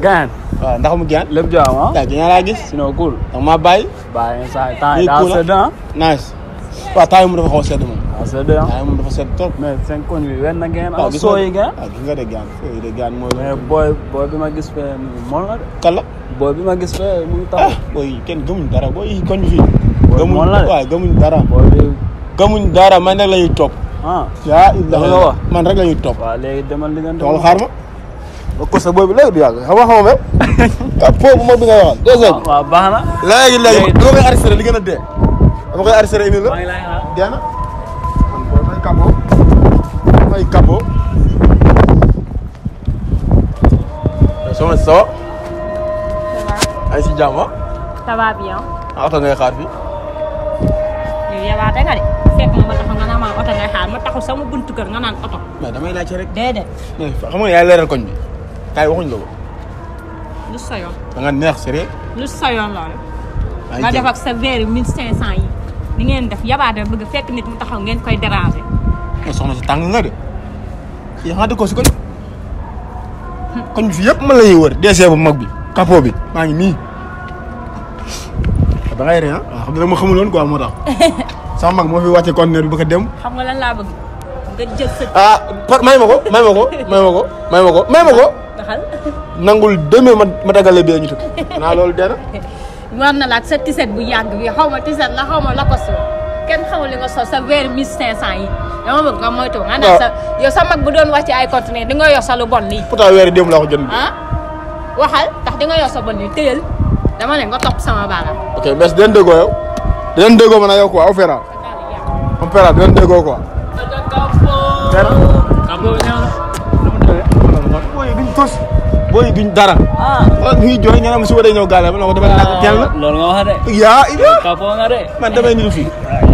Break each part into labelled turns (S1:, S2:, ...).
S1: gaan.
S2: waaw ndax mu gaan.
S1: lépp jaam ah.
S2: yaa ngi laa gis.
S1: sinon cool.
S2: donc maa bàyyi.
S1: bàyyi saa temps yi daa sedd ah.
S2: nice. waaw temps yi mu dafa xaw a sedd moom.
S1: daa sedd ah.
S2: temps yi moom dafa sedd trop.
S1: mais seen koñ bi wenn na ngeen.
S2: waaw
S1: gis nga gaan.
S2: waaw gis nga de gaan fooy de gaan mooy.
S1: mais booy bi ma gis fee mool na de.
S2: kala.
S1: booy bi ma gis fee mu ngi taw.
S2: booy kenn gëmuñ dara booy yi koñ bi fii.
S1: booy mool na de
S2: waaw gëmuñ dara.
S1: booy bi.
S2: gëmuñ dara man rek la ñuy topp.
S1: ah.
S2: yaa
S1: dafa nga wax
S2: man rek la ñuy topp.
S1: waaw léegi demal li ngeen
S2: tool xaar ma. ba ko sa booy bi léegi du yàgg xam nga même. ah foofu bu mag bi ngay waxal deuxième.
S1: waaw baax na.
S2: léegi dama koy arrêté li gën a dee. dama koy arrêté indi la.
S1: maa ngi lay xaar.
S2: dee na. man booy may kàbboo. may kàbboo. soxna si ça va. ay si jàmm.
S3: ça va bien.
S2: ah oto ngay xaar fii.
S3: yow yabaate nga de fekk ma taxaw nga naan maa oto ngay xaar ma taxaw sama buntu kër nga naan oto.
S2: mais damay laajte rek.
S3: déedéet.
S2: mais xam nga yaay leeral koñ bi. kaay waxuñ la ko.
S3: lu sa yoon.
S2: da nga neex sérieux.
S3: lu sa yoon loolu. nga def ak sa verre 1500 yi. ni ngeen def yabaate bëgg fekk nit mu taxaw ngeen koy déranger.
S2: mais soxna si tàng nga de. yaa nga dëkkoo si koñ. koñ bi fii yëpp man la ñuy wër DC bu mag bi. capot bi maa ngi nii. da ngay rey ah waaw xam nga ma xamul woon quoi moo tax. sama mag moo fi wàcce conteneur bi ba ko dem.
S3: xam nga lan laa bëgg nga jël sa.
S2: ah may ma ko may ma ko may ma ko may ma ko may ma ko.
S3: daxal.
S2: nangul demee ma dagale bee ñu tëb. naa loolu dee na.
S3: war na la ak sa tiset bu yàgg bi xaw ma tiset la xaw ma la ko sol kenn xamul li nga sol sa verre 1500 yi dama bëgg nga moytu. nga naan sa yow sa mag bu doon wàcce ay conteneur di nga yor sa lu bon lii.
S2: pourtant weeri démb laa ko jënd.
S3: ah waxal ndax di nga yor sa bon lii téyel dama ne nga topp sama baaraam.
S2: ok merci dinañ déggoo yow. dinañ déggoo man ak yow quoi au fera. on fera dinañ déggoo quoi. booy yi duñ tos. booy yi duñ dara.
S1: ah.
S2: ñu ngi jooy nga ne ma suba day ñëw gaale ma ne ko damay laaj teel na.
S1: loolu nga wax de.
S2: yaa Iba.
S1: kapoo nga de.
S2: man damay niru fii.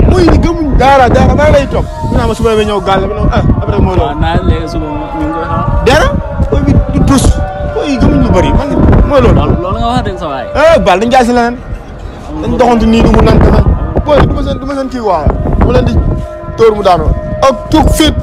S2: booy yi gëmuñ dara dara maa lay topp. ñu naan ma suba day ñëw gaale ma ne ko ah après mooy loolu.
S1: waaw naa léegi suba ñu ngi koy xaar.
S2: dara. booy bi du tos. booy yi gëmuñ lu bëri man mooy loolu.
S1: loolu nga wax de sa waay.
S2: Bal dañ jaay si leneen. dañ doxantu nii du mu naan kese. booy du ma seen kii waaye. mu leen di tóor mu daanoo. ak tuug fit.